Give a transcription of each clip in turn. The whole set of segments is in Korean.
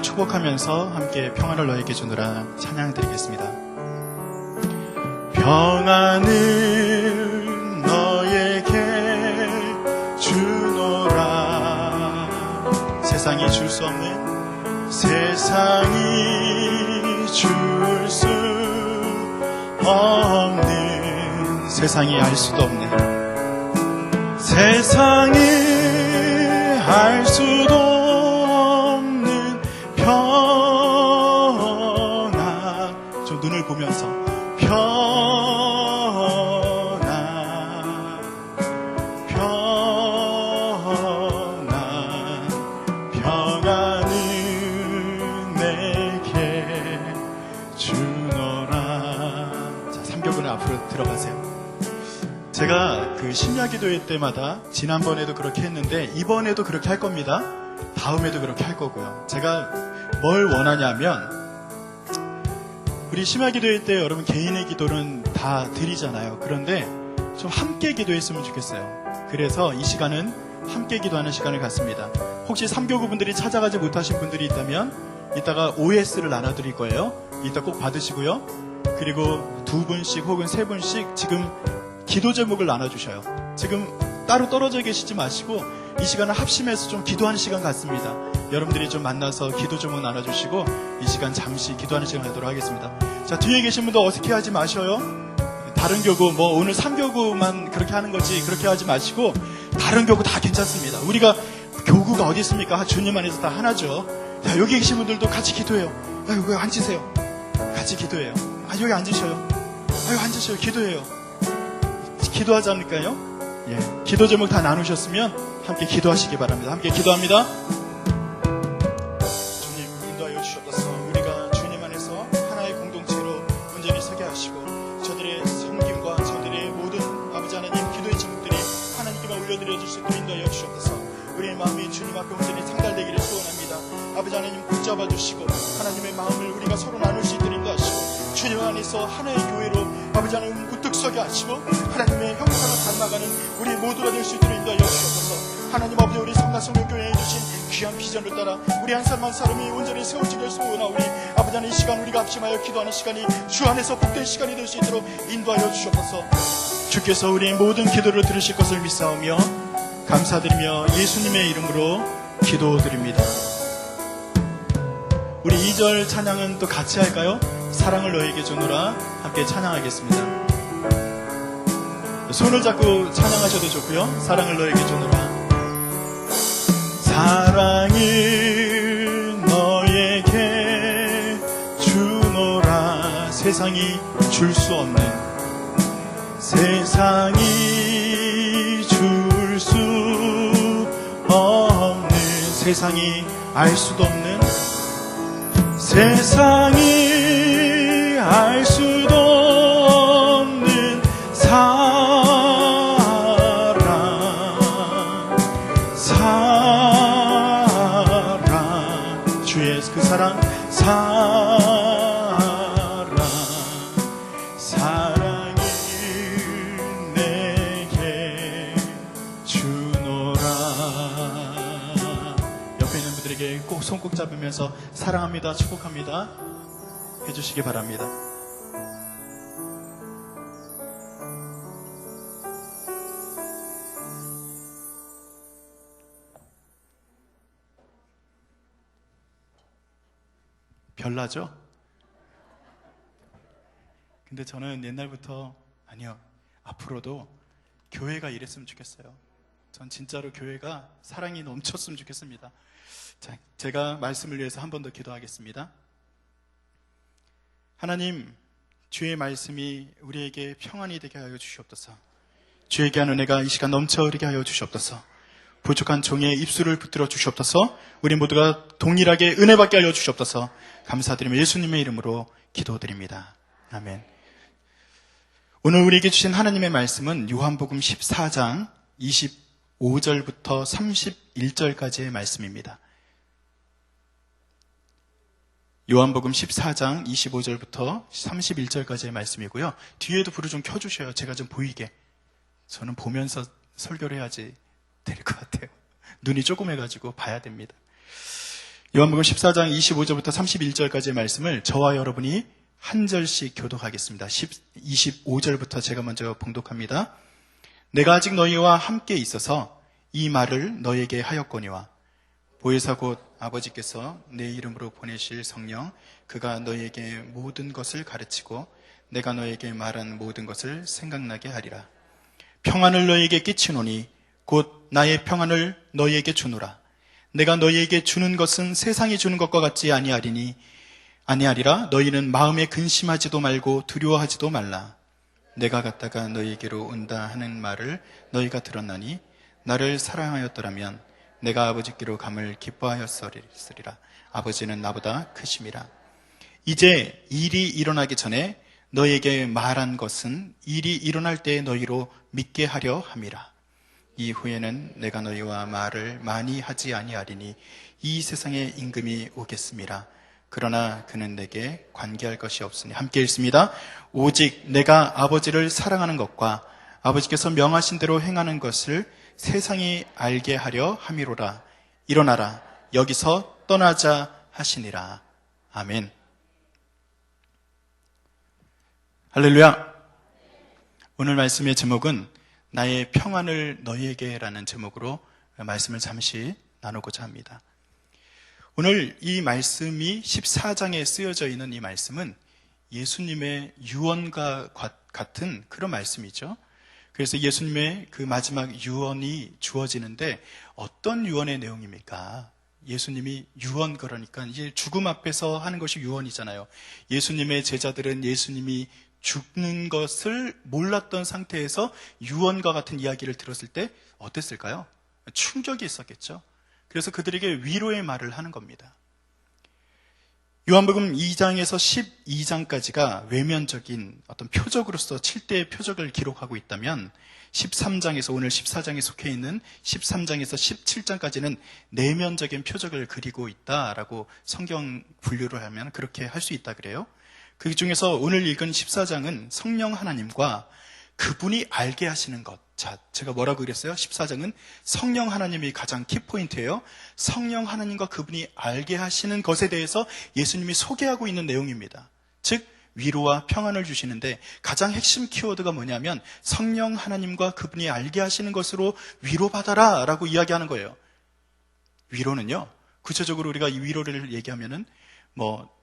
축복하면서 함께 평안을 너에게 주노라 찬양 드리겠습니다. 평안을 너에게 주노라. 세상이 줄 수 없는, 세상이 줄 수 없는, 세상이 알 수도 없는, 세상이 알 수도 없는 평안. 좀 눈을 보면서 평안, 평안, 평안을 내게 주노라. 자, 3교분을 앞으로 들어가세요. 제가 그 심야기도회 때마다 지난번에도 그렇게 했는데 이번에도 그렇게 할 겁니다. 다음에도 그렇게 할 거고요. 제가 뭘 원하냐면, 우리 심야기도회 때 여러분 개인의 기도는 다 드리잖아요. 그런데 좀 함께 기도했으면 좋겠어요. 그래서 이 시간은 함께 기도하는 시간을 갖습니다. 혹시 3교구분들이 찾아가지 못하신 분들이 있다면 이따가 OS를 나눠드릴 거예요. 이따 꼭 받으시고요. 그리고 2분씩 혹은 3분씩 지금 기도 제목을 나눠주셔요. 지금 따로 떨어져 계시지 마시고 이 시간을 합심해서 좀 기도하는 시간 같습니다. 여러분들이 좀 만나서 기도 제목 나눠주시고 이 시간 잠시 기도하는 시간 갖도록 하겠습니다. 자, 뒤에 계신 분들 어색해하지 마셔요. 다른 교구, 오늘 3교구만 그렇게 하는 거지 그렇게 하지 마시고 다른 교구 다 괜찮습니다. 우리가 교구가 어디 있습니까? 주님 안에서 다 하나죠. 자, 여기 계신 분들도 같이 기도해요. 여기 앉으세요. 같이 기도해요. 여기 앉으셔요. 여기 앉으셔요. 기도해요. 기도하지 않을까요? 예, 기도 제목 다 나누셨으면 함께 기도하시기 바랍니다. 함께 기도합니다. 주님 인도하여 주시옵소서. 우리가 주님 안에서 하나의 공동체로 온전히 서게 하시고 저들의 섬김과 저들의 모든 아버지 하나님 기도의 제목들이 하나님께만 올려드려질 수 있도록 인도하여 주시옵소서. 우리의 마음이 주님 앞에 온전히 상달되기를 소원합니다. 아버지 하나님 붙잡아 주시고 하나님의 마음을 우리가 서로 나눌 수 있도록 인도하시고 주님 안에서 하나의 교회로 아버지 하나님 우뚝 서게 하시고 하나님의 형상을 닮아가는 우리 모두가 될 수 있도록 인도하여 주시옵소서. 하나님 아버지, 우리 성가성교교회에 주신 귀한 비전을 따라 우리 한 사람 한 사람이 온전히 세워지길 소원하오니 아버지 하나님, 이 시간 우리가 합심하여 기도하는 시간이 주 안에서 복된 시간이 될 수 있도록 인도하여 주시옵소서. 주께서 우리 모든 기도를 들으실 것을 믿사오며 감사드리며 예수님의 이름으로 기도드립니다. 우리 2절 찬양은 또 같이 할까요? 사랑을 너에게 주노라 함께 찬양하겠습니다. 손을 잡고 찬양하셔도 좋고요. 사랑을 너에게 주노라. 사랑을 너에게 주노라. 세상이 줄 수 없는, 세상이 줄 수 없는, 세상이 알 수도 없는, 세상이 알 수도 없는 사랑, 주의 그 사랑, 사랑을 내게 주노라. 옆에 있는 분들에게 꼭 손 꼭 잡으면서 사랑합니다, 축복합니다 해주시기 바랍니다. 별나죠? 근데 저는 옛날부터, 아니요, 앞으로도 교회가 이랬으면 좋겠어요. 전 진짜로 교회가 사랑이 넘쳤으면 좋겠습니다. 자, 제가 말씀을 위해서 한 번 더 기도하겠습니다. 하나님, 주의 말씀이 우리에게 평안이 되게 하여 주시옵소서. 주의 귀한 은혜가 이 시간 넘쳐 흐르게 하여 주시옵소서. 부족한 종의 입술을 붙들어 주시옵소서. 우리 모두가 동일하게 은혜 받게 하여 주시옵소서. 감사드리며 예수님의 이름으로 기도드립니다. 아멘. 오늘 우리에게 주신 하나님의 말씀은 요한복음 14장 25절부터 31절까지의 말씀입니다. 요한복음 14장 25절부터 31절까지의 말씀이고요. 뒤에도 불을 좀 켜주셔요. 제가 좀 보이게. 저는 보면서 설교를 해야지 될 것 같아요. 눈이 조금 해가지고 봐야 됩니다. 요한복음 14장 25절부터 31절까지의 말씀을 저와 여러분이 한 절씩 교독하겠습니다. 25절부터 제가 먼저 봉독합니다. 내가 아직 너희와 함께 있어서 이 말을 너희에게 하였거니와 보혜사 곧 아버지께서 내 이름으로 보내실 성령 그가 너희에게 모든 것을 가르치고 내가 너희에게 말한 모든 것을 생각나게 하리라. 평안을 너희에게 끼치노니 곧 나의 평안을 너희에게 주노라. 내가 너희에게 주는 것은 세상이 주는 것과 같지 아니하리라. 너희는 마음에 근심하지도 말고 두려워하지도 말라. 내가 갔다가 너희에게로 온다 하는 말을 너희가 들었나니 나를 사랑하였더라면 내가 아버지께로 감을 기뻐하였으리라. 아버지는 나보다 크심이라. 이제 일이 일어나기 전에 너희에게 말한 것은 일이 일어날 때에 너희로 믿게 하려 함이라. 이후에는 내가 너희와 말을 많이 하지 아니하리니 이 세상에 임금이 오겠음이라. 그러나 그는 내게 관계할 것이 없으니. 함께 읽습니다. 오직 내가 아버지를 사랑하는 것과 아버지께서 명하신 대로 행하는 것을 세상이 알게 하려 함이로라. 일어나라. 여기서 떠나자 하시니라. 아멘. 할렐루야. 오늘 말씀의 제목은 나의 평안을 너희에게라는 제목으로 말씀을 잠시 나누고자 합니다. 오늘 이 말씀이 14장에 쓰여져 있는 이 말씀은 예수님의 유언과 같은 그런 말씀이죠. 그래서 예수님의 그 마지막 유언이 주어지는데 어떤 유언의 내용입니까? 예수님이 유언, 그러니까 이제 죽음 앞에서 하는 것이 유언이잖아요. 예수님의 제자들은 예수님이 죽는 것을 몰랐던 상태에서 유언과 같은 이야기를 들었을 때 어땠을까요? 충격이 있었겠죠. 그래서 그들에게 위로의 말을 하는 겁니다. 요한복음 2장에서 12장까지가 외면적인 어떤 표적으로서 7대의 표적을 기록하고 있다면 13장에서 오늘 14장에 속해 있는 13장에서 17장까지는 내면적인 표적을 그리고 있다라고 성경 분류를 하면 그렇게 할 수 있다 그래요. 그 중에서 오늘 읽은 14장은 성령 하나님과 그분이 알게 하시는 것. 자, 제가 뭐라고 그랬어요? 14장은 성령 하나님이 가장 키포인트예요. 성령 하나님과 그분이 알게 하시는 것에 대해서 예수님이 소개하고 있는 내용입니다. 즉 위로와 평안을 주시는데 가장 핵심 키워드가 뭐냐면 성령 하나님과 그분이 알게 하시는 것으로 위로받아라 라고 이야기하는 거예요. 위로는요, 구체적으로 우리가 이 위로를 얘기하면은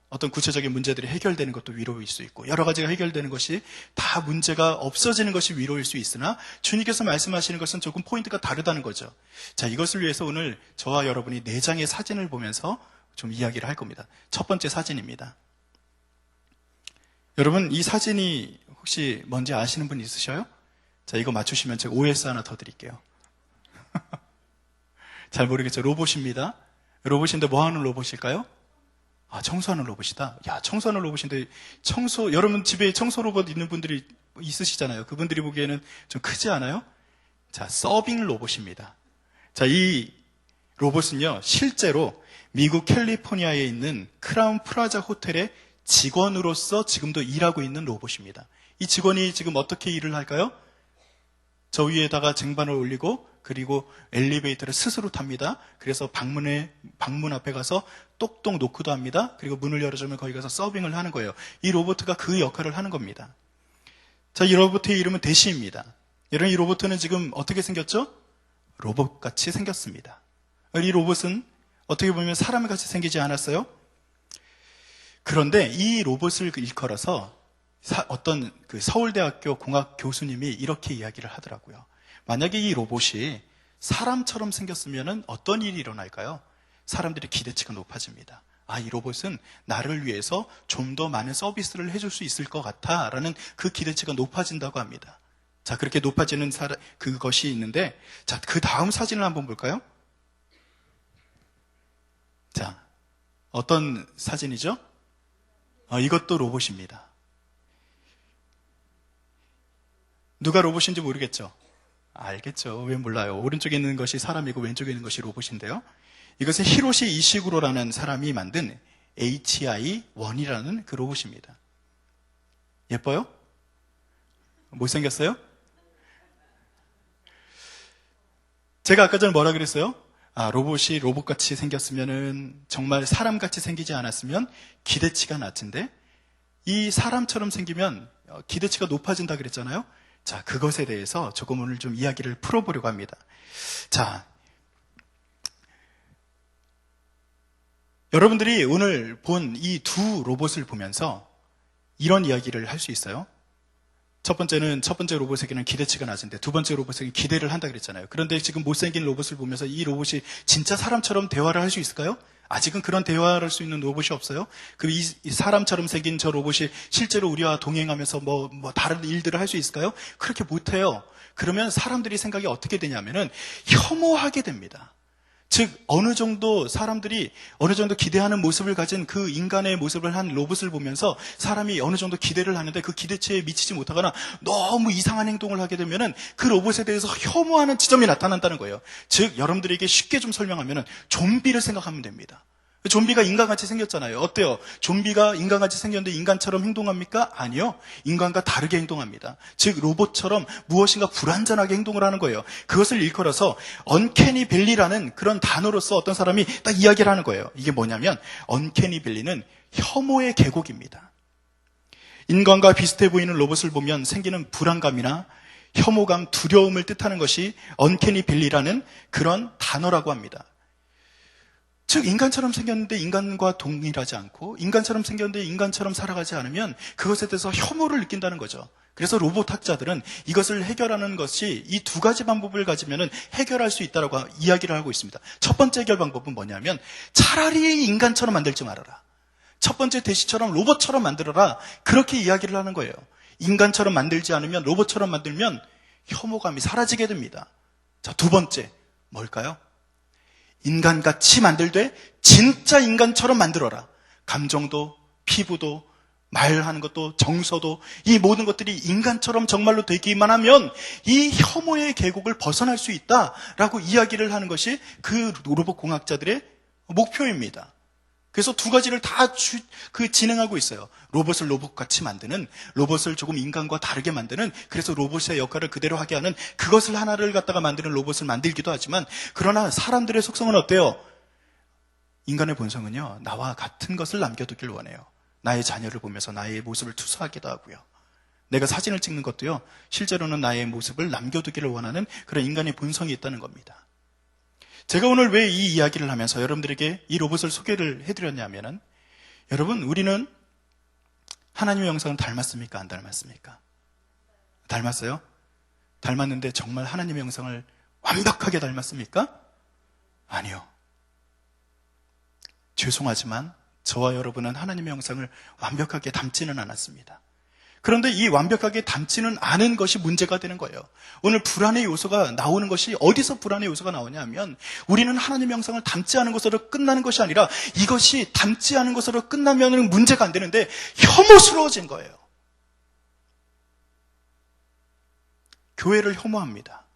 어떤 구체적인 문제들이 해결되는 것도 위로일 수 있고 여러 가지가 해결되는 것이 다 문제가 없어지는 것이 위로일 수 있으나 주님께서 말씀하시는 것은 조금 포인트가 다르다는 거죠. 자, 이것을 위해서 오늘 저와 여러분이 4장의 사진을 보면서 좀 이야기를 할 겁니다. 첫 번째 사진입니다. 여러분, 이 사진이 혹시 뭔지 아시는 분 있으셔요? 자, 이거 맞추시면 제가 OS 하나 더 드릴게요. 잘 모르겠죠? 로봇입니다. 로봇인데 뭐 하는 로봇일까요? 청소하는 로봇이다. 야, 청소하는 로봇인데 여러분 집에 청소 로봇 있는 분들이 있으시잖아요. 그분들이 보기에는 좀 크지 않아요? 자, 서빙 로봇입니다. 자, 이 로봇은요, 실제로 미국 캘리포니아에 있는 크라운 프라자 호텔의 직원으로서 지금도 일하고 있는 로봇입니다. 이 직원이 지금 어떻게 일을 할까요? 저 위에다가 쟁반을 올리고 그리고 엘리베이터를 스스로 탑니다. 그래서 방문 앞에 가서 똑똑 노크도 합니다. 그리고 문을 열어주면 거기 가서 서빙을 하는 거예요. 이 로봇가 그 역할을 하는 겁니다. 자, 이 로봇의 이름은 대시입니다. 여러분, 이 로봇은 지금 어떻게 생겼죠? 로봇같이 생겼습니다. 이 로봇은 어떻게 보면 사람같이 생기지 않았어요? 그런데 이 로봇을 일컬어서 어떤 그 서울대학교 공학 교수님이 이렇게 이야기를 하더라고요. 만약에 이 로봇이 사람처럼 생겼으면 어떤 일이 일어날까요? 사람들의 기대치가 높아집니다. 이 로봇은 나를 위해서 좀 더 많은 서비스를 해줄 수 있을 것 같아 라는 그 기대치가 높아진다고 합니다. 자, 그렇게 높아지는 그것이 있는데, 자, 그 다음 사진을 한번 볼까요? 자, 어떤 사진이죠? 이것도 로봇입니다. 누가 로봇인지 모르겠죠? 알겠죠. 왜 몰라요? 오른쪽에 있는 것이 사람이고 왼쪽에 있는 것이 로봇인데요. 이것은 히로시 이시구로라는 사람이 만든 HI-1이라는 그 로봇입니다. 예뻐요? 못생겼어요? 제가 아까 전에 뭐라 그랬어요? 로봇이 로봇같이 생겼으면은 정말 사람같이 생기지 않았으면 기대치가 낮은데 이 사람처럼 생기면 기대치가 높아진다 그랬잖아요. 자, 그것에 대해서 조금 오늘 좀 이야기를 풀어보려고 합니다. 자, 여러분들이 오늘 본 이 두 로봇을 보면서 이런 이야기를 할 수 있어요. 첫 번째 로봇에게는 기대치가 낮은데 두 번째 로봇에게 기대를 한다 그랬잖아요. 그런데 지금 못생긴 로봇을 보면서 이 로봇이 진짜 사람처럼 대화를 할 수 있을까요? 아직은 그런 대화를 할 수 있는 로봇이 없어요. 이 사람처럼 생긴 저 로봇이 실제로 우리와 동행하면서 다른 일들을 할 수 있을까요? 그렇게 못해요. 그러면 사람들이 생각이 어떻게 되냐면은 혐오하게 됩니다. 즉 사람들이 어느 정도 기대하는 모습을 가진 그 인간의 모습을 한 로봇을 보면서 사람이 어느 정도 기대를 하는데 그 기대치에 미치지 못하거나 너무 이상한 행동을 하게 되면은 그 로봇에 대해서 혐오하는 지점이 나타난다는 거예요. 즉 여러분들에게 쉽게 좀 설명하면은 좀비를 생각하면 됩니다. 좀비가 인간같이 생겼잖아요. 어때요? 좀비가 인간같이 생겼는데 인간처럼 행동합니까? 아니요. 인간과 다르게 행동합니다. 즉 로봇처럼 무엇인가 불완전하게 행동을 하는 거예요. 그것을 일컬어서 언캐니 밸리라는 그런 단어로서 어떤 사람이 딱 이야기를 하는 거예요. 이게 뭐냐면 언캐니 밸리는 혐오의 계곡입니다. 인간과 비슷해 보이는 로봇을 보면 생기는 불안감이나 혐오감, 두려움을 뜻하는 것이 언캐니 밸리라는 그런 단어라고 합니다. 즉 인간처럼 생겼는데 인간과 동일하지 않고 인간처럼 생겼는데 인간처럼 살아가지 않으면 그것에 대해서 혐오를 느낀다는 거죠. 그래서 로봇 학자들은 이것을 해결하는 것이 이 두 가지 방법을 가지면 해결할 수 있다고 이야기를 하고 있습니다. 첫 번째 해결 방법은 뭐냐면 차라리 인간처럼 만들지 말아라. 첫 번째 대시처럼 로봇처럼 만들어라. 그렇게 이야기를 하는 거예요. 인간처럼 만들지 않으면 로봇처럼 만들면 혐오감이 사라지게 됩니다. 자, 두 번째 뭘까요? 인간같이 만들되 진짜 인간처럼 만들어라. 감정도 피부도 말하는 것도 정서도 이 모든 것들이 인간처럼 정말로 되기만 하면 이 혐오의 계곡을 벗어날 수 있다라고 이야기를 하는 것이 그 로봇 공학자들의 목표입니다. 그래서 두 가지를 다 진행하고 있어요. 로봇을 로봇같이 만드는, 로봇을 조금 인간과 다르게 만드는, 그래서 로봇의 역할을 그대로 하게 하는 그것을 하나를 갖다가 만드는 로봇을 만들기도 하지만 그러나 사람들의 속성은 어때요? 인간의 본성은요, 나와 같은 것을 남겨두길 원해요. 나의 자녀를 보면서 나의 모습을 투사하기도 하고요. 내가 사진을 찍는 것도요, 실제로는 나의 모습을 남겨두기를 원하는 그런 인간의 본성이 있다는 겁니다. 제가 오늘 왜 이 이야기를 하면서 여러분들에게 이 로봇을 소개를 해드렸냐면은, 여러분, 우리는 하나님의 형상을 닮았습니까? 안 닮았습니까? 닮았어요? 닮았는데 정말 하나님의 형상을 완벽하게 닮았습니까? 아니요. 죄송하지만 저와 여러분은 하나님의 형상을 완벽하게 닮지는 않았습니다. 그런데 이 완벽하게 닮지는 않은 것이 문제가 되는 거예요. 오늘 불안의 요소가 나오는 것이 어디서 불안의 요소가 나오냐 하면 우리는 하나님의 형상을 닮지 않은 것으로 끝나는 것이 아니라 이것이 닮지 않은 것으로 끝나면 문제가 안 되는데 혐오스러워진 거예요. 교회를 혐오합니다.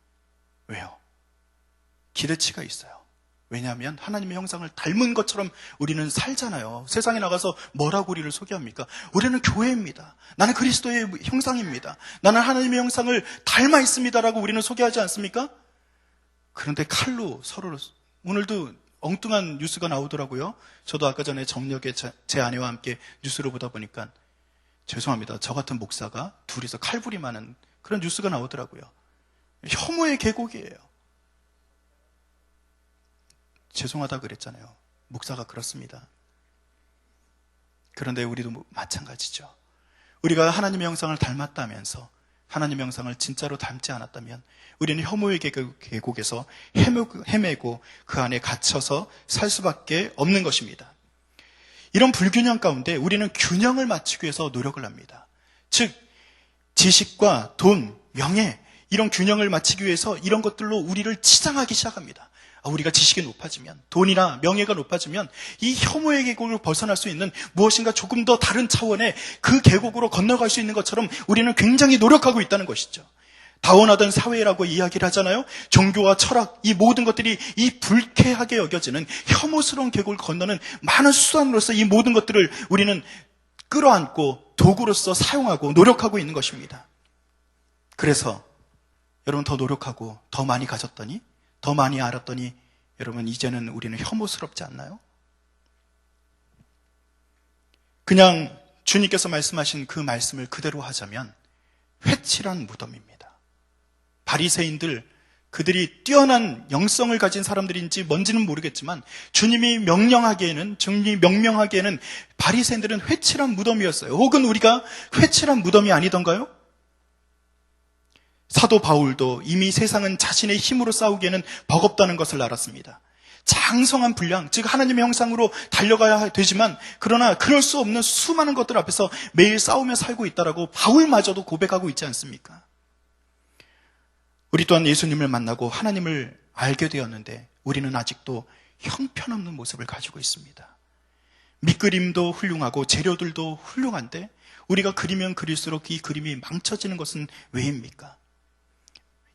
왜요? 기대치가 있어요. 왜냐하면 하나님의 형상을 닮은 것처럼 우리는 살잖아요. 세상에 나가서 뭐라고 우리를 소개합니까? 우리는 교회입니다. 나는 그리스도의 형상입니다. 나는 하나님의 형상을 닮아 있습니다라고 우리는 소개하지 않습니까? 그런데 칼로 서로를, 오늘도 엉뚱한 뉴스가 나오더라고요. 저도 아까 전에 정력에 제 아내와 함께 뉴스를 보다 보니까 죄송합니다. 저 같은 목사가 둘이서 칼부림하는 그런 뉴스가 나오더라고요. 혐오의 계곡이에요. 죄송하다 그랬잖아요. 목사가 그렇습니다. 그런데 우리도 마찬가지죠. 우리가 하나님의 형상을 닮았다면서 하나님의 형상을 진짜로 닮지 않았다면 우리는 혐오의 계곡에서 헤매고 그 안에 갇혀서 살 수밖에 없는 것입니다. 이런 불균형 가운데 우리는 균형을 맞추기 위해서 노력을 합니다. 즉 지식과 돈, 명예 이런 균형을 맞추기 위해서 이런 것들로 우리를 치장하기 시작합니다. 우리가 지식이 높아지면, 돈이나 명예가 높아지면 이 혐오의 계곡을 벗어날 수 있는 무엇인가 조금 더 다른 차원의 그 계곡으로 건너갈 수 있는 것처럼 우리는 굉장히 노력하고 있다는 것이죠. 다원화된 사회라고 이야기를 하잖아요. 종교와 철학, 이 모든 것들이 이 불쾌하게 여겨지는 혐오스러운 계곡을 건너는 많은 수단으로서 이 모든 것들을 우리는 끌어안고 도구로서 사용하고 노력하고 있는 것입니다. 그래서 여러분 더 노력하고 더 많이 가졌더니 더 많이 알았더니 여러분, 이제는 우리는 혐오스럽지 않나요? 그냥 주님께서 말씀하신 그 말씀을 그대로 하자면 회칠한 무덤입니다. 바리새인들, 그들이 뛰어난 영성을 가진 사람들인지 뭔지는 모르겠지만 주님이 명령하기에는 바리새인들은 회칠한 무덤이었어요. 혹은 우리가 회칠한 무덤이 아니던가요? 사도 바울도 이미 세상은 자신의 힘으로 싸우기에는 버겁다는 것을 알았습니다. 장성한 분량, 즉 하나님의 형상으로 달려가야 되지만 그러나 그럴 수 없는 수많은 것들 앞에서 매일 싸우며 살고 있다라고 바울마저도 고백하고 있지 않습니까? 우리 또한 예수님을 만나고 하나님을 알게 되었는데 우리는 아직도 형편없는 모습을 가지고 있습니다. 밑그림도 훌륭하고 재료들도 훌륭한데 우리가 그리면 그릴수록 이 그림이 망쳐지는 것은 왜입니까?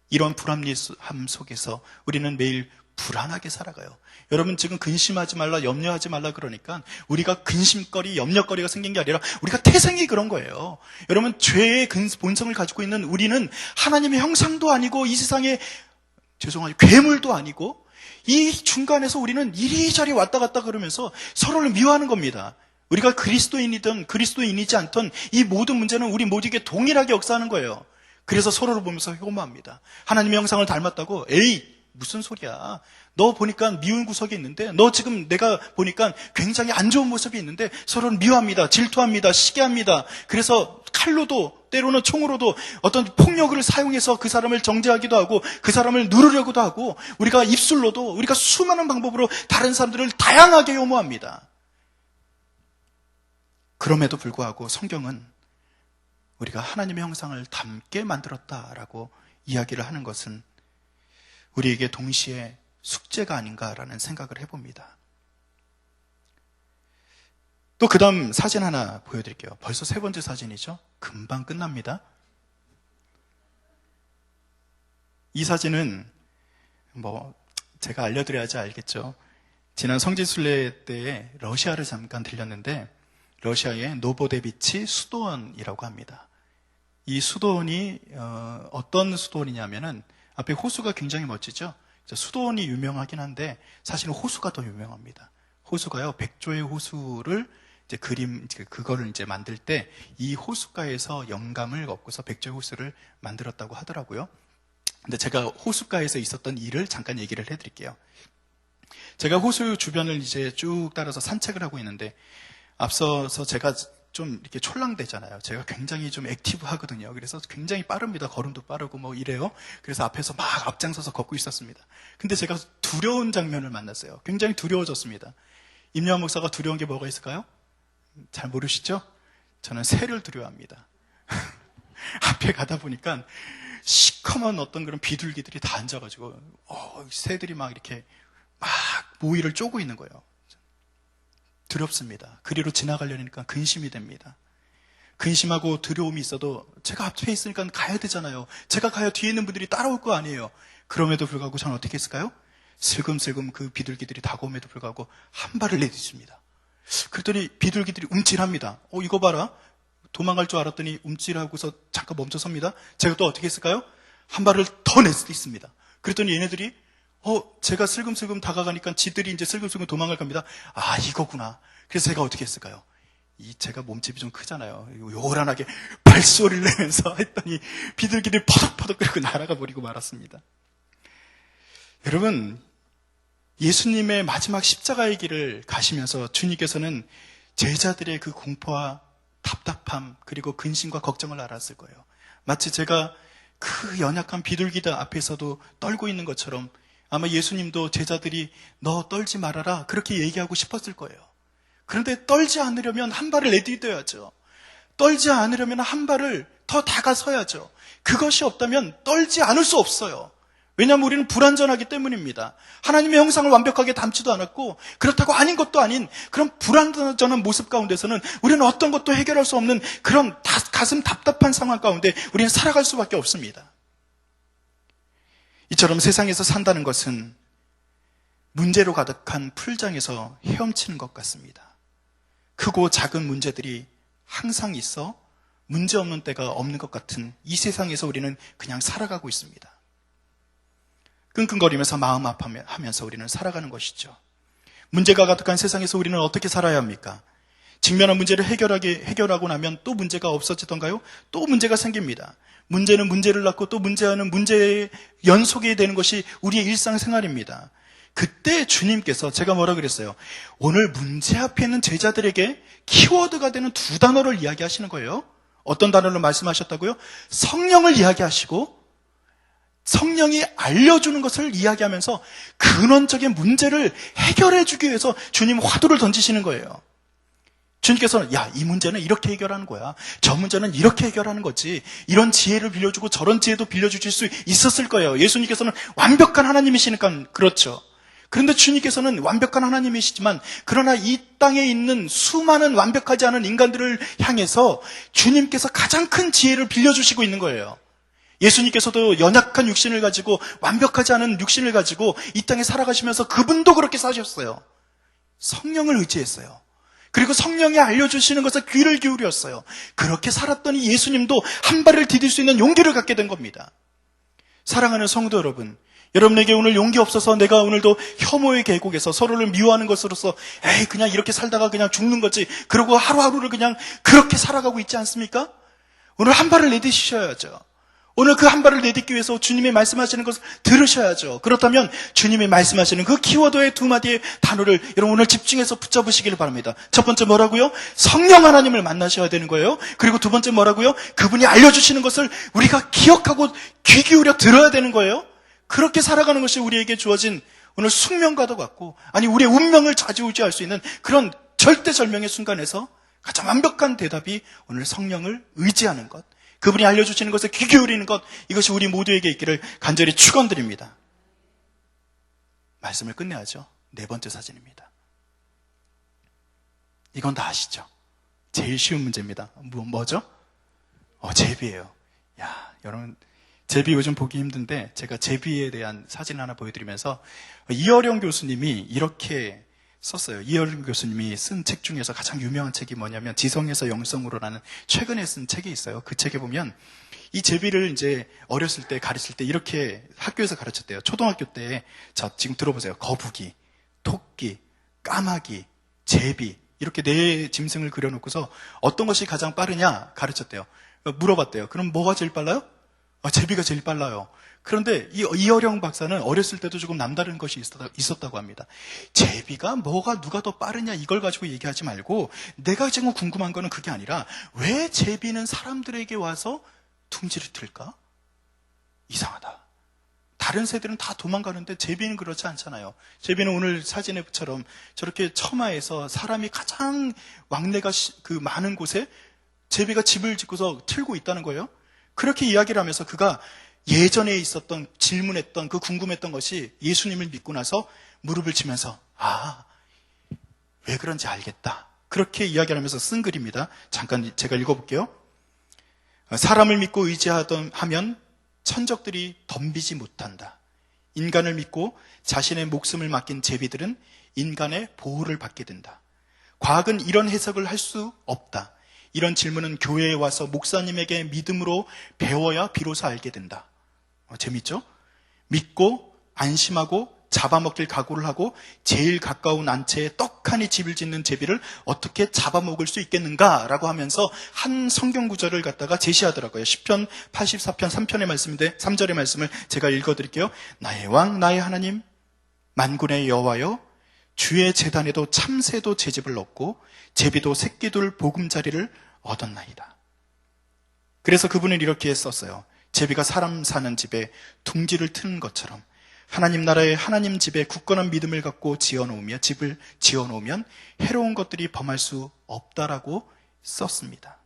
이런 불합리함 속에서 우리는 매일 불안하게 살아가요. 여러분, 지금 근심하지 말라, 염려하지 말라 그러니까 우리가 근심거리, 염려거리가 생긴 게 아니라 우리가 태생이 그런 거예요. 여러분, 죄의 본성을 가지고 있는 우리는 하나님의 형상도 아니고 이 세상의 괴물도 아니고 이 중간에서 우리는 이리저리 왔다 갔다 그러면서 서로를 미워하는 겁니다. 우리가 그리스도인이든 그리스도인이지 않던 이 모든 문제는 우리 모두에게 동일하게 역사하는 거예요. 그래서 서로를 보면서 혐오합니다. 하나님의 형상을 닮았다고? 에이, 무슨 소리야. 너 보니까 미운 구석이 있는데, 너 지금 내가 보니까 굉장히 안 좋은 모습이 있는데 서로를 미워합니다. 질투합니다. 시기합니다. 그래서 칼로도 때로는 총으로도 어떤 폭력을 사용해서 그 사람을 정죄하기도 하고 그 사람을 누르려고도 하고 우리가 입술로도 우리가 수많은 방법으로 다른 사람들을 다양하게 혐오합니다. 그럼에도 불구하고 성경은 우리가 하나님의 형상을 닮게 만들었다라고 이야기를 하는 것은 우리에게 동시에 숙제가 아닌가라는 생각을 해봅니다. 또 그 다음 사진 하나 보여드릴게요. 벌써 세 번째 사진이죠. 금방 끝납니다. 이 사진은 제가 알려드려야지 알겠죠. 지난 성지순례 때 러시아를 잠깐 들렸는데 러시아의 노보데비치 수도원이라고 합니다. 이 수도원이 어떤 수도원이냐면은 앞에 호수가 굉장히 멋지죠. 수도원이 유명하긴 한데 사실은 호수가 더 유명합니다. 호수가요, 백조의 호수를 이제 그거를 이제 만들 때 이 호숫가에서 영감을 얻고서 백조의 호수를 만들었다고 하더라고요. 근데 제가 호숫가에서 있었던 일을 잠깐 얘기를 해드릴게요. 제가 호수 주변을 이제 쭉 따라서 산책을 하고 있는데 앞서서 제가 좀 이렇게 촐랑대잖아요. 제가 굉장히 좀 액티브하거든요. 그래서 굉장히 빠릅니다. 걸음도 빠르고 이래요. 그래서 앞에서 막 앞장서서 걷고 있었습니다. 근데 제가 두려운 장면을 만났어요. 굉장히 두려워졌습니다. 임요한 목사가 두려운 게 뭐가 있을까요? 잘 모르시죠? 저는 새를 두려워합니다. 앞에 가다 보니까 시커먼 어떤 그런 비둘기들이 다 앉아가지고 새들이 막 이렇게 막 모이를 쪼고 있는 거예요. 두렵습니다. 그리로 지나가려니까 근심이 됩니다. 근심하고 두려움이 있어도 제가 앞에 있으니까 가야 되잖아요. 제가 가야 뒤에 있는 분들이 따라올 거 아니에요. 그럼에도 불구하고 저는 어떻게 했을까요? 슬금슬금 그 비둘기들이 다가옴에도 불구하고 한 발을 내딛습니다. 그랬더니 비둘기들이 움찔합니다. 이거 봐라. 도망갈 줄 알았더니 움찔하고서 잠깐 멈춰섭니다. 제가 또 어떻게 했을까요? 한 발을 더 내딛습니다. 그랬더니 얘네들이 제가 슬금슬금 다가가니까 지들이 이제 슬금슬금 도망갈 겁니다. 아, 이거구나. 그래서 제가 어떻게 했을까요? 제가 몸집이 좀 크잖아요. 요란하게 발소리를 내면서 했더니 비둘기들이 퍼덕퍼덕 그리고 날아가 버리고 말았습니다. 여러분, 예수님의 마지막 십자가의 길을 가시면서 주님께서는 제자들의 그 공포와 답답함 그리고 근심과 걱정을 알았을 거예요. 마치 제가 그 연약한 비둘기들 앞에서도 떨고 있는 것처럼 아마 예수님도 제자들이 너 떨지 말아라 그렇게 얘기하고 싶었을 거예요. 그런데 떨지 않으려면 한 발을 내딛어야죠. 떨지 않으려면 한 발을 더 다가서야죠. 그것이 없다면 떨지 않을 수 없어요. 왜냐하면 우리는 불완전하기 때문입니다. 하나님의 형상을 완벽하게 닮지도 않았고 그렇다고 아닌 것도 아닌 그런 불완전한 모습 가운데서는 우리는 어떤 것도 해결할 수 없는 그런 가슴 답답한 상황 가운데 우리는 살아갈 수밖에 없습니다. 이처럼 세상에서 산다는 것은 문제로 가득한 풀장에서 헤엄치는 것 같습니다. 크고 작은 문제들이 항상 있어 문제 없는 때가 없는 것 같은 이 세상에서 우리는 그냥 살아가고 있습니다. 끙끙거리면서 마음 아파하면서 우리는 살아가는 것이죠. 문제가 가득한 세상에서 우리는 어떻게 살아야 합니까? 직면한 문제를 해결하고 나면 또 문제가 없어지던가요? 또 문제가 생깁니다. 문제는 문제를 낳고 또 문제하는 문제의 연속이 되는 것이 우리의 일상생활입니다. 그때 주님께서 제가 뭐라 그랬어요? 오늘 문제 앞에 있는 제자들에게 키워드가 되는 두 단어를 이야기하시는 거예요. 어떤 단어를 말씀하셨다고요? 성령을 이야기하시고 성령이 알려주는 것을 이야기하면서 근원적인 문제를 해결해 주기 위해서 주님 화두를 던지시는 거예요. 주님께서는 이 문제는 이렇게 해결하는 거야. 저 문제는 이렇게 해결하는 거지. 이런 지혜를 빌려주고 저런 지혜도 빌려주실 수 있었을 거예요. 예수님께서는 완벽한 하나님이시니까 그렇죠. 그런데 주님께서는 완벽한 하나님이시지만 그러나 이 땅에 있는 수많은 완벽하지 않은 인간들을 향해서 주님께서 가장 큰 지혜를 빌려주시고 있는 거예요. 예수님께서도 연약한 육신을 가지고 완벽하지 않은 육신을 가지고 이 땅에 살아가시면서 그분도 그렇게 사셨어요. 성령을 의지했어요. 그리고 성령이 알려주시는 것에 귀를 기울였어요. 그렇게 살았더니 예수님도 한 발을 디딜 수 있는 용기를 갖게 된 겁니다. 사랑하는 성도 여러분, 여러분에게 오늘 용기 없어서 내가 오늘도 혐오의 계곡에서 서로를 미워하는 것으로서 그냥 이렇게 살다가 그냥 죽는 거지, 그러고 하루하루를 그냥 그렇게 살아가고 있지 않습니까? 오늘 한 발을 내딛으셔야죠. 오늘 그 한 발을 내딛기 위해서 주님이 말씀하시는 것을 들으셔야죠. 그렇다면 주님이 말씀하시는 그 키워드의 두 마디의 단어를 여러분 오늘 집중해서 붙잡으시기를 바랍니다. 첫 번째 뭐라고요? 성령 하나님을 만나셔야 되는 거예요. 그리고 두 번째 뭐라고요? 그분이 알려주시는 것을 우리가 기억하고 귀 기울여 들어야 되는 거예요. 그렇게 살아가는 것이 우리에게 주어진 오늘 숙명과도 같고, 아니 우리의 운명을 좌지우지할 수 있는 그런 절대절명의 순간에서 가장 완벽한 대답이 오늘 성령을 의지하는 것, 그분이 알려주시는 것에 귀 기울이는 것, 이것이 우리 모두에게 있기를 간절히 축원드립니다. 말씀을 끝내야죠. 네 번째 사진입니다. 이건 다 아시죠? 제일 쉬운 문제입니다. 뭐죠? 제비예요. 여러분, 제비 요즘 보기 힘든데 제가 제비에 대한 사진 하나 보여드리면서 이어령 교수님이 이렇게 썼어요. 이어령 교수님이 쓴 책 중에서 가장 유명한 책이 뭐냐면 지성에서 영성으로라는 최근에 쓴 책이 있어요. 그 책에 보면 이 제비를 이제 어렸을 때 가르칠 때 이렇게 학교에서 가르쳤대요. 초등학교 때. 자, 지금 들어보세요. 거북이, 토끼, 까마귀, 제비, 이렇게 네 짐승을 그려놓고서 어떤 것이 가장 빠르냐 가르쳤대요. 물어봤대요. 그럼 뭐가 제일 빨라요? 제비가 제일 빨라요. 그런데 이 이어령 박사는 어렸을 때도 조금 남다른 것이 있었다고 합니다. 제비가 뭐가 누가 더 빠르냐 이걸 가지고 얘기하지 말고 내가 지금 궁금한 거는 그게 아니라 왜 제비는 사람들에게 와서 둥지를 틀까? 이상하다. 다른 새들은 다 도망가는데 제비는 그렇지 않잖아요. 제비는 오늘 사진에처럼 저렇게 처마에서 사람이 가장 왕래가 많은 곳에 제비가 집을 짓고서 틀고 있다는 거예요. 그렇게 이야기를 하면서 그가 예전에 있었던 질문했던 그 궁금했던 것이 예수님을 믿고 나서 무릎을 치면서 왜 그런지 알겠다. 그렇게 이야기를 하면서 쓴 글입니다. 잠깐 제가 읽어볼게요. 사람을 믿고 의지하면 천적들이 덤비지 못한다. 인간을 믿고 자신의 목숨을 맡긴 제비들은 인간의 보호를 받게 된다. 과학은 이런 해석을 할 수 없다. 이런 질문은 교회에 와서 목사님에게 믿음으로 배워야 비로소 알게 된다. 재밌죠? 믿고 안심하고 잡아먹길 각오를 하고 제일 가까운 안채에 떡하니 집을 짓는 제비를 어떻게 잡아먹을 수 있겠는가라고 하면서 한 성경 구절을 갖다가 제시하더라고요. 시편 84편 3편의 말씀인데 3절의 말씀을 제가 읽어드릴게요. 나의 왕 나의 하나님 만군의 여호와여 주의 제단에도 참새도 제집을 얻고 제비도 새끼둘 보금자리를 얻었나이다. 그래서 그분은 이렇게 썼어요. 제비가 사람 사는 집에 둥지를 트는 것처럼 하나님 나라의 하나님 집에 굳건한 믿음을 갖고 집을 지어놓으면 해로운 것들이 범할 수 없다라고 썼습니다.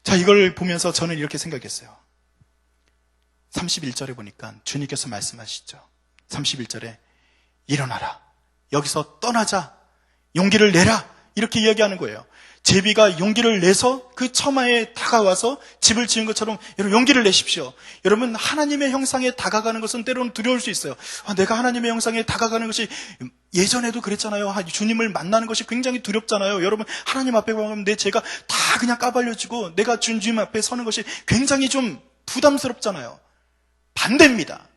자, 이걸 보면서 저는 이렇게 생각했어요. 31절에 보니까 주님께서 말씀하시죠. 31절에 일어나라. 여기서 떠나자. 용기를 내라. 이렇게 이야기하는 거예요. 제비가 용기를 내서 그 처마에 다가와서 집을 지은 것처럼 여러분 용기를 내십시오. 여러분 하나님의 형상에 다가가는 것은 때로는 두려울 수 있어요. 내가 하나님의 형상에 다가가는 것이 예전에도 그랬잖아요. 주님을 만나는 것이 굉장히 두렵잖아요. 여러분 하나님 앞에 가면 내 죄가 다 그냥 까발려지고 내가 주님 앞에 서는 것이 굉장히 좀 부담스럽잖아요. 반대입니다.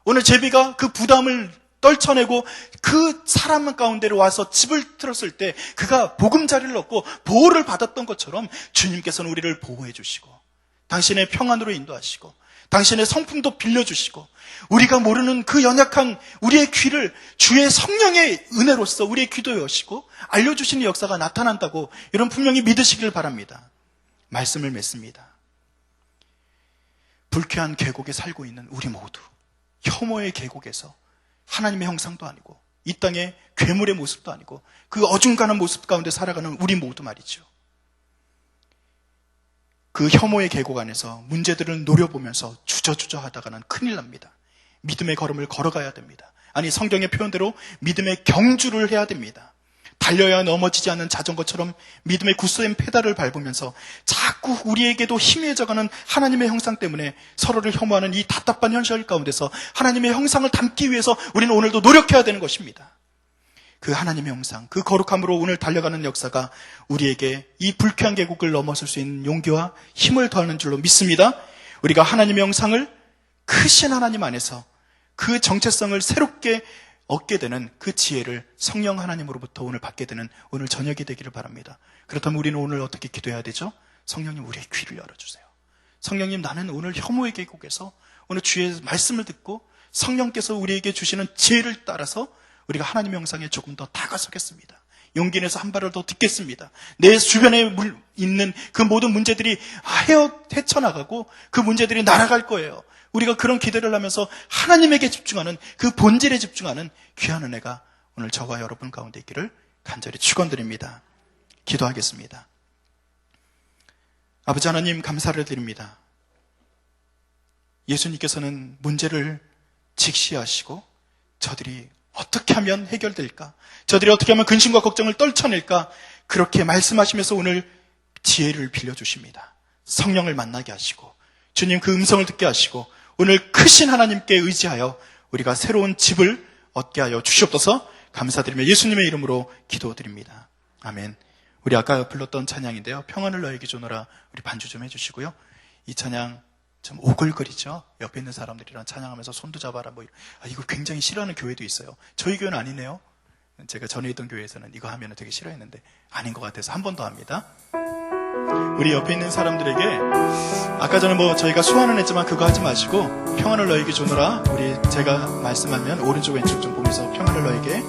오늘 제비가 그 부담을 떨쳐내고 그 사람 가운데로 와서 집을 들었을 때 그가 보금자리를 얻고 보호를 받았던 것처럼 주님께서는 우리를 보호해 주시고 당신의 평안으로 인도하시고 당신의 성품도 빌려주시고 우리가 모르는 그 연약한 우리의 귀를 주의 성령의 은혜로서 우리의 귀도 여시고 알려주시는 역사가 나타난다고 여러분 분명히 믿으시길 바랍니다. 말씀을 맺습니다. 불쾌한 계곡에 살고 있는 우리 모두, 혐오의 계곡에서 하나님의 형상도 아니고 이 땅의 괴물의 모습도 아니고 그 어중간한 모습 가운데 살아가는 우리 모두 말이죠. 그 혐오의 계곡 안에서 문제들을 노려보면서 주저주저 하다가는 큰일 납니다. 믿음의 걸음을 걸어가야 됩니다. 아니, 성경의 표현대로 믿음의 경주를 해야 됩니다. 달려야 넘어지지 않는 자전거처럼 믿음의 굳센 페달을 밟으면서 자꾸 우리에게도 희미해져가는 하나님의 형상 때문에 서로를 혐오하는 이 답답한 현실 가운데서 하나님의 형상을 담기 위해서 우리는 오늘도 노력해야 되는 것입니다. 그 하나님의 형상, 그 거룩함으로 오늘 달려가는 역사가 우리에게 이 불쾌한 계곡을 넘어설 수 있는 용기와 힘을 더하는 줄로 믿습니다. 우리가 하나님의 형상을 크신 하나님 안에서 그 정체성을 새롭게 얻게 되는 그 지혜를 성령 하나님으로부터 오늘 받게 되는 오늘 저녁이 되기를 바랍니다. 그렇다면 우리는 오늘 어떻게 기도해야 되죠? 성령님, 우리의 귀를 열어주세요. 성령님, 나는 오늘 혐오의 계곡에서 오늘 주의 말씀을 듣고 성령께서 우리에게 주시는 지혜를 따라서 우리가 하나님의 형상에 조금 더 다가서겠습니다. 용기 내서 한 발을 더 딛겠습니다. 내 주변에 있는 그 모든 문제들이 헤쳐나가고 그 문제들이 날아갈 거예요. 우리가 그런 기대를 하면서 하나님에게 집중하는, 그 본질에 집중하는 귀한 은혜가 오늘 저와 여러분 가운데 있기를 간절히 축원드립니다. 기도하겠습니다. 아버지 하나님, 감사를 드립니다. 예수님께서는 문제를 직시하시고 저들이 어떻게 하면 해결될까? 저들이 어떻게 하면 근심과 걱정을 떨쳐낼까? 그렇게 말씀하시면서 오늘 지혜를 빌려주십니다. 성령을 만나게 하시고 주님 그 음성을 듣게 하시고 오늘 크신 하나님께 의지하여 우리가 새로운 집을 얻게 하여 주시옵소서. 감사드리며 예수님의 이름으로 기도드립니다. 아멘. 우리 아까 불렀던 찬양인데요, 평안을 너에게 주노라, 우리 반주 좀 해주시고요. 이 찬양 좀 오글거리죠. 옆에 있는 사람들이랑 찬양하면서 손도 잡아라 이거 굉장히 싫어하는 교회도 있어요. 저희 교회는 아니네요. 제가 전에 있던 교회에서는 이거 하면 되게 싫어했는데 아닌 것 같아서 한 번 더 합니다. 우리 옆에 있는 사람들에게 아까 전에 저희가 수화는 했지만 그거 하지 마시고 평안을 너에게 주노라, 우리 제가 말씀하면 오른쪽 왼쪽 좀 보면서 평안을 너에게,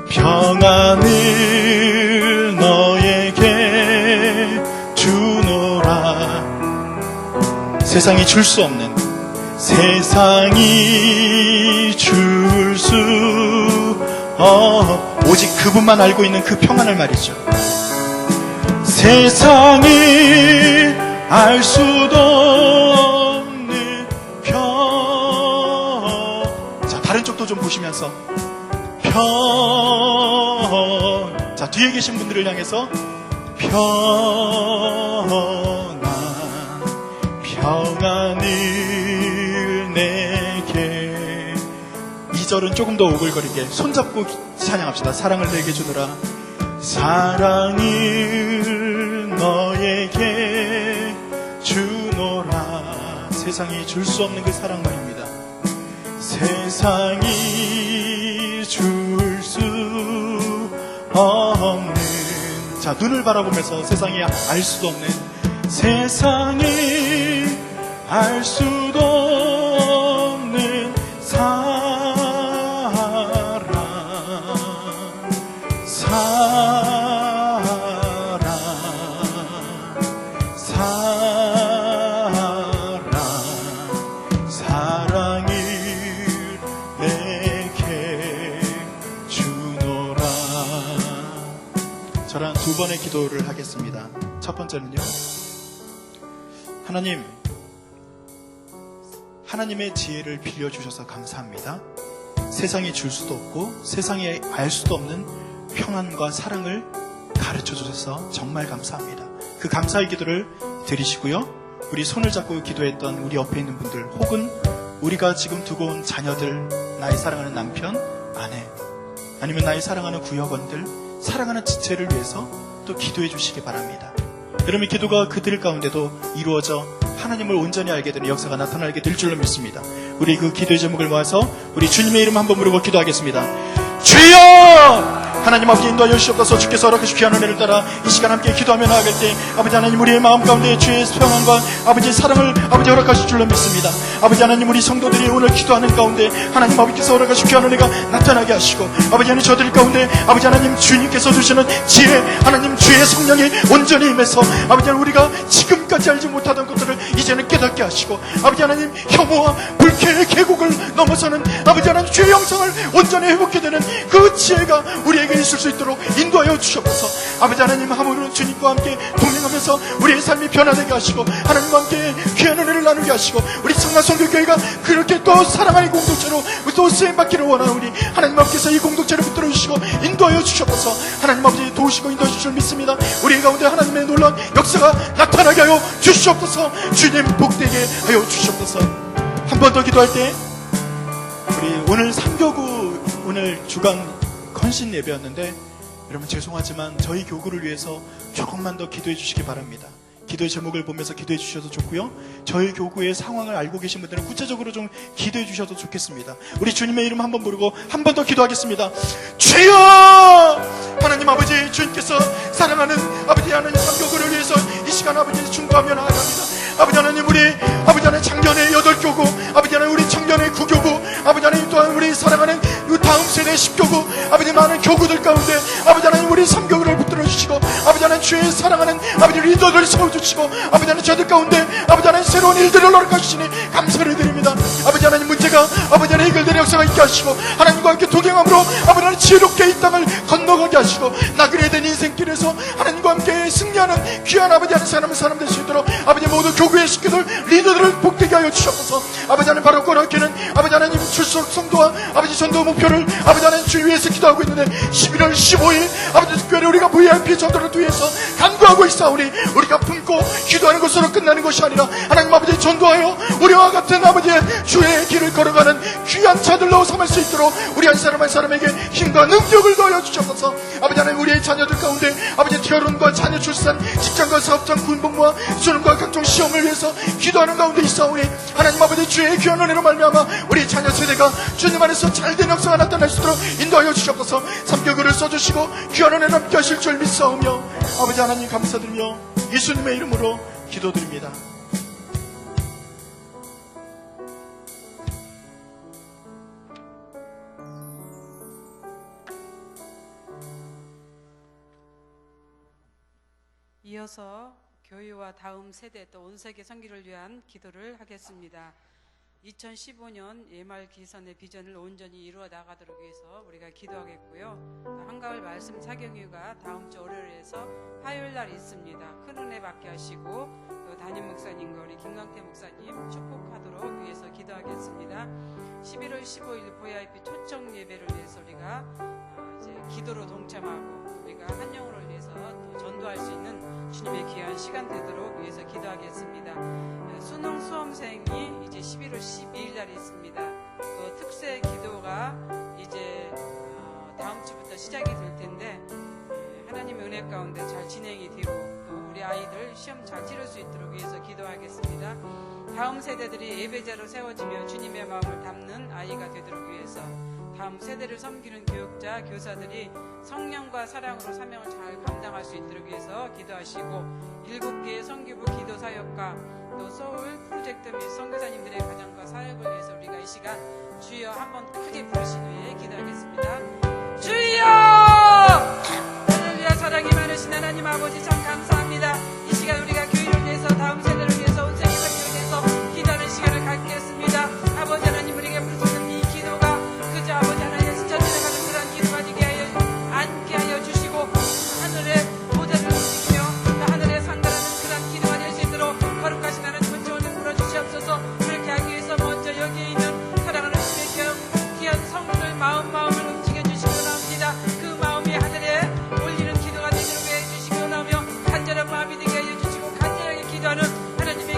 평안을 너에게 주노라. 세상이 줄 수 없는, 세상이 줄 수 오직 그분만 알고 있는 그 평안을 말이죠. 세상이 알 수도 없는 자, 다른 쪽도 좀 보시면서 자, 뒤에 계신 분들을 향해서 평안을 내게. 2절은 조금 더 오글거리게 손잡고 찬양합시다. 사랑을 내게 주노라. 사랑을 너에게 주노라. 세상이 줄 수 없는 그 사랑 말입니다. 세상이 줄 수 없는, 자, 눈을 바라보면서 세상이 알 수도 없는, 세상이 알 수도 없는 사랑을 내게 주노라. 저랑 두 번의 기도를 하겠습니다. 첫 번째는요, 하나님, 하나님의 지혜를 빌려주셔서 감사합니다. 세상이 줄 수도 없고 세상이 알 수도 없는 평안과 사랑을 가르쳐주셔서 정말 감사합니다. 그 감사의 기도를 드리시고요, 우리 손을 잡고 기도했던 우리 옆에 있는 분들, 혹은 우리가 지금 두고 온 자녀들, 나의 사랑하는 남편, 아내, 아니면 나의 사랑하는 구역원들, 사랑하는 지체를 위해서 또 기도해 주시기 바랍니다. 여러분의 기도가 그들 가운데도 이루어져 하나님을 온전히 알게 되는 역사가 나타나게 될 줄로 믿습니다. 우리 그 기도의 제목을 모아서 우리 주님의 이름 한번 부르고 기도하겠습니다. 주여! 하나님 아버지 인도하여 주시옵소서. 주께서 허락하신 귀한 은혜를 따라 이 시간 함께 기도하며 나아갈 때 아버지 하나님 우리의 마음 가운데 주의 평안과 아버지의 사랑을 아버지 허락하실 줄로 믿습니다. 아버지 하나님 우리 성도들이 오늘 기도하는 가운데 하나님 아버지께서 허락하신 귀한 은혜가 나타나게 하시고 아버지 하나님 저들 가운데 아버지 하나님 주님께서 주시는 지혜 하나님 주의 성령이 온전히 임해서 아버지 하나님 우리가 지금까지 알지 못하던 것들을 이제는 깨닫게 하시고 아버지 하나님 혐오와 불쾌의 계곡을 넘어서는 아버지 하나님 주의 영성을 온전히 회복해 되는 그 지혜가 우리에게 있을 수 있도록 인도하여 주시옵소서. 아버지 하나님 함으로 주님과 함께 동행하면서 우리의 삶이 변화되게 하시고 하나님과 함께 귀한 은혜를 나누게 하시고 우리 성화성교교회가 그렇게 또 사랑하는 공동체로 또 쓰임받기를 원하오니 하나님 아버지께서 이 공동체를 붙들어 주시고 인도하여 주시옵소서. 하나님 아버지 도우시고 인도해 주실 줄 믿습니다. 우리 가운데 하나님의 놀라운 역사가 나타나게 하여 주시옵소서. 주님 복되게 하여 주시옵소서. 한 번 더 기도할 때 우리 오늘 3교구 오늘 주간 헌신 예배였는데 여러분 죄송하지만 저희 교구를 위해서 조금만 더 기도해 주시기 바랍니다. 기도의 제목을 보면서 기도해 주셔도 좋고요. 저희 교구의 상황을 알고 계신 분들은 구체적으로 좀 기도해 주셔도 좋겠습니다. 우리 주님의 이름 한번 부르고 한 번 더 기도하겠습니다. 주여! 하나님 아버지 주님께서 사랑하는 아버지 하나님 삼교구를 위해서 이 시간 아버지 충고하며 나아갑니다. 아버지 하나님 우리 아버지 하나님 작년에 8교구 아버지 하나님 우리 청년의 9교구 아버지 하나님 또한 우리 사랑하는 이 다음 세대 10교구 아버지 많은 교구들 가운데 아버지 하나님 우리 3교구를 붙들어 주시고 아버지 하나님 주의 사랑하는 아버지 리더들을 세워주시고 아버지 하나님 저들 가운데 아버지 하나님 새로운 일들을 허락하시니 감사를 드립니다. 아버지 하나님 문제가 아버지 하나님 해결되는 역사가 있게 하시고 하나님과 함께 동행함으로 아버지 하나님 지혜롭게 이 땅을 건너가게 하시고 나그네 된 인생길에서 하나님과 함께 승리하는 귀한 아버지 하나님 사람 될 수 있도록 아버지 모두 교구의 식구들 리더들을 복되게 하여 주시옵소서. 아버지 하나님 바로 거룩하게는 아버지 하나님 출석 성도와 아버지 전도 목표를 아버지 하나님 주 위에서 기도하고 있는데 11월 15일 아버지 특별히 우리가 VIP 전도를 위해서 간구하고 있사오니 우리가 품고 기도하는 것으로 끝나는 것이 아니라 하나님 아버지 전도하여 우리와 같은 아버지의 주의 길을 걸어가는 귀한 자들로 삼을 수 있도록 우리 한 사람 한 사람에게 힘과 능력을 더하여 주셔서 아버지 하나님 우리의 자녀들 가운데 아버지 결혼과 자녀 출산 직장과 사업장 군복무와 수능과 각종 시험을 위해서 기도하는 가운데 있사오니 하나님 아버지 주의 귀한 은혜로 말미암아 우리 자녀 세대가 주님 안에서 잘된 역사가 나타날 수 있도록 인도하여 주셔서 삼교구를 써주시고 귀한 은혜로 함께 하실 줄 믿사오며 아버지 하나님 감사드리며 예수님의 이름으로 기도드립니다. 이어서 교회와 다음 세대 또 온 세계 선교를 위한 기도를 하겠습니다. 2015년 예말 기선의 비전을 온전히 이루어 나가도록 위해서 우리가 기도하겠고요. 한가을 말씀 사경유가 다음 주 월요일에서 화요일 날 있습니다. 큰 은혜 받게 하시고 또 담임 목사님과 우리 김광태 목사님 축복하도록 위해서 기도하겠습니다. 11월 15일 VIP 초청 예배를 위해서 우리가 이제 기도로 동참하고 우리가 한 영혼을 위해서 또 전도할 수 있는 주님의 귀한 시간 되도록 위해서 기도하겠습니다. 수능 수험생이 이제 11월 12일 날 있습니다. 그 특세 기도가 이제 다음 주부터 시작이 될 텐데 하나님의 은혜 가운데 잘 진행이 되고 또 우리 아이들 시험 잘 치를 수 있도록 위해서 기도하겠습니다. 다음 세대들이 예배자로 세워지며 주님의 마음을 담는 아이가 되도록 위해서 다음 세대를 섬기는 교육자, 교사들이 성령과 사랑으로 사명을 잘 감당할 수 있도록 위해서 기도하시고 7개의 선교부 기도 사역과 또 소울 프로젝트 및 선교사님들의 가정과 사역을 위해서 우리가 이 시간 주여 한번 크게 부르신 후에 기도하겠습니다. 주여! 할렐루야. 사랑이 많으신 하나님 아버지 참 감사합니다. 이 시간 우리가 교회를 위해서 다음 세대를 위해서 온 세계 선교를 위해서 기도하는 시간을 갖겠습니다. 아버지 하나님 우리에게 부르시는 이 기도가 그저 아버지 하나님의 스쳐 지나가는 그런 기도가 되게 하여 앉게 하여 주시고 하늘의 보좌를 움직이며 하늘에 상달하는 그런 기도가 될 수 있도록 거룩하신 하나님 본청을 불어주시옵소서. 그렇게 하기 위해서 먼저 여기에 있는 사랑하는 주의 귀한 성도들 마음을 움직여주시고 나옵니다. 그 마음이 하늘에 올리는 기도가 되도록 해주시고 나오며 간절한 마음이 되게 해주시고 간절하게 기도하는 하나님의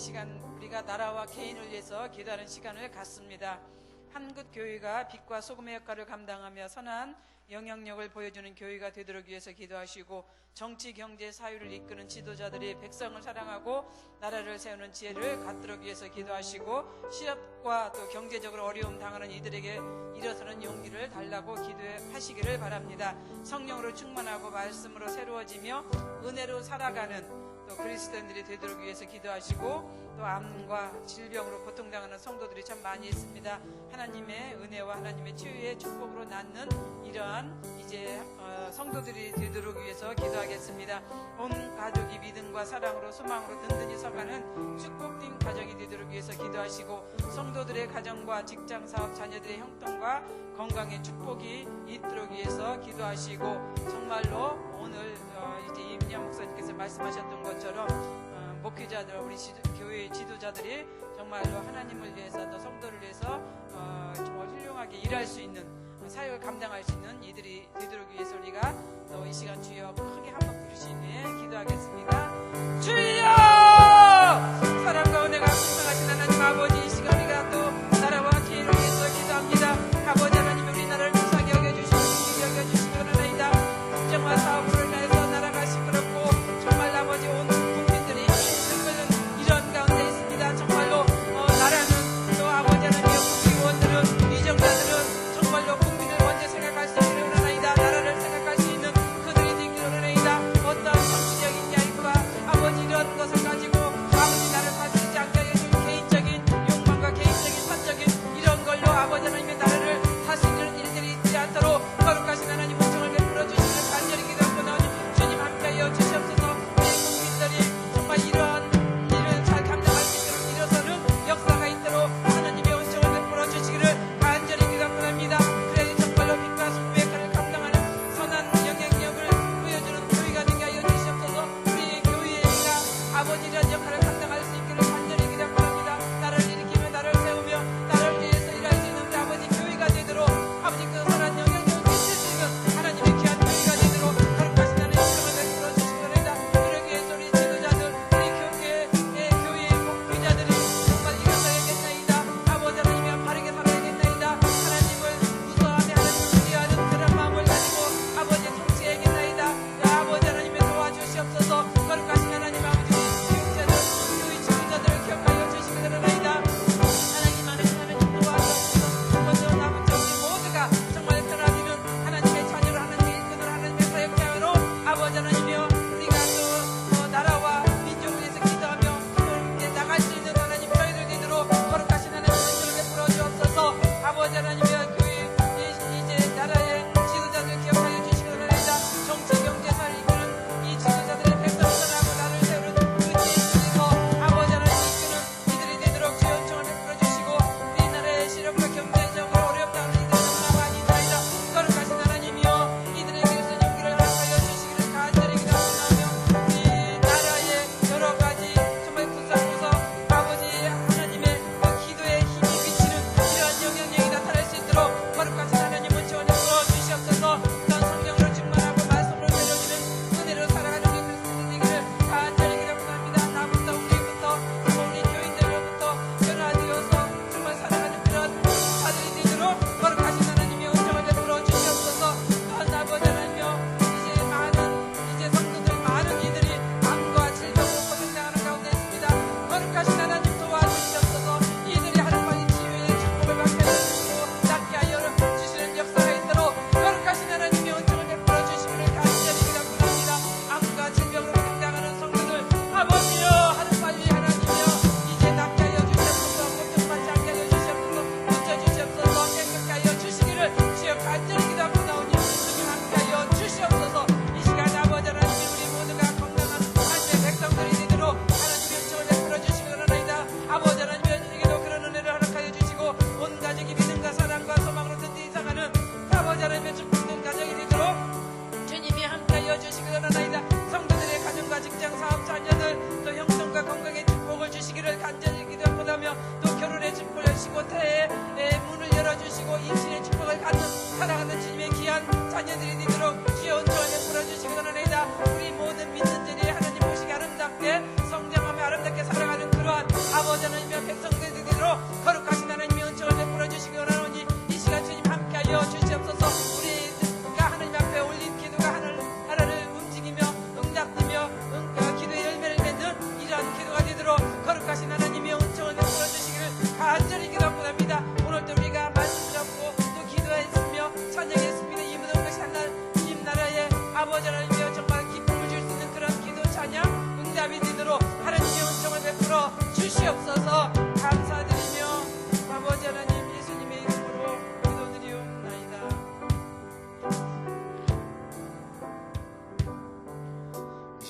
시간 우리가 나라와 개인을 위해서 기도하는 시간을 갖습니다. 한국교회가 빛과 소금의 역할을 감당하며 선한 영향력을 보여주는 교회가 되도록 위해서 기도하시고, 정치, 경제, 사회를 이끄는 지도자들이 백성을 사랑하고 나라를 세우는 지혜를 갖도록 위해서 기도하시고, 시업과 또 경제적으로 어려움 당하는 이들에게 일어서는 용기를 달라고 기도하시기를 바랍니다. 성령으로 충만하고 말씀으로 새로워지며 은혜로 살아가는 또 그리스도인들이 되도록 위해서 기도하시고, 또 암과 질병으로 고통당하는 성도들이 참 많이 있습니다. 하나님의 은혜와 하나님의 치유의 축복으로 낳는 이러한 이제 성도들이 되도록 위해서 기도하겠습니다. 온 가족이 믿음과 사랑으로 소망으로 든든히 서가는 축복된 가정이 되도록 위해서 기도하시고, 성도들의 가정과 직장, 사업, 자녀들의 형통과 건강의 축복이 있도록 위해서 기도하시고, 정말로 오늘 이제 임양 목사님께서 말씀하셨던 것처럼 목회자들, 우리 교회 지도자들이 정말로 하나님을 위해서 또 성도를 위해서 정말 훌륭하게 일할 수 있는, 사역을 감당할 수 있는 이들이 되도록 위해서 우리가 또 이 시간 주여 크게 한번 부르신 후에 기도하겠습니다. 주여! 사랑과 은혜가 풍성하신 하나님 아버지, 이 시간 우리가 또 나라와 개인을 위해서 기도합니다. 아버지 하나님, 우리나라를 무사하게 여겨주시고 긍휼히 여겨주시기 원하나이다. 국정과 사업으로 인해서 나라가 시끄럽고 정말 아버지 온 국민들이 힘들는 이런 가운데 있습니다. 정말로 나라는 또 아버지 하나님, 국회의원들은, 위정자들은 정말로 국민을 먼저 생각할 수 있기를 원하나이다. 나라를 생각할 수 있는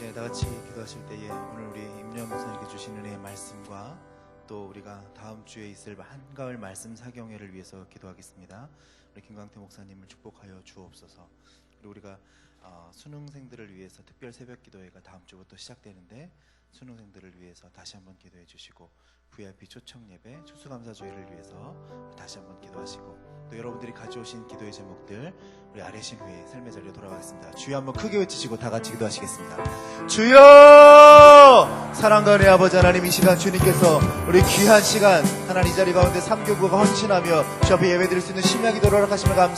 시간에 다 같이 기도하실 때에 오늘 우리 임령 목사님께 주신 은혜의 말씀과 또 우리가 다음 주에 있을 한가을 말씀 사경회를 위해서 기도하겠습니다. 우리 김광태 목사님을 축복하여 주옵소서. 그리고 우리가 수능생들을 위해서 특별 새벽 기도회가 다음 주부터 시작되는데 수능생들을 위해서 다시 한번 기도해 주시고 VIP 초청 예배 추수감사주의를 위해서 다시 한번 기도하시고 또 여러분들이 가져오신 기도의 제목들 우리 아뢰신 후에 삶의 자리로 돌아가겠습니다. 주여 한번 크게 외치시고 다 같이 기도하시겠습니다. 주여! 사랑과 은혜 아버지 하나님, 이 시간 주님께서 우리 귀한 시간 하나님 이 자리 가운데 삼교구가 헌신하며 주 앞에 예배드릴 수 있는 심야 기도를 허락하시며 감사합니다.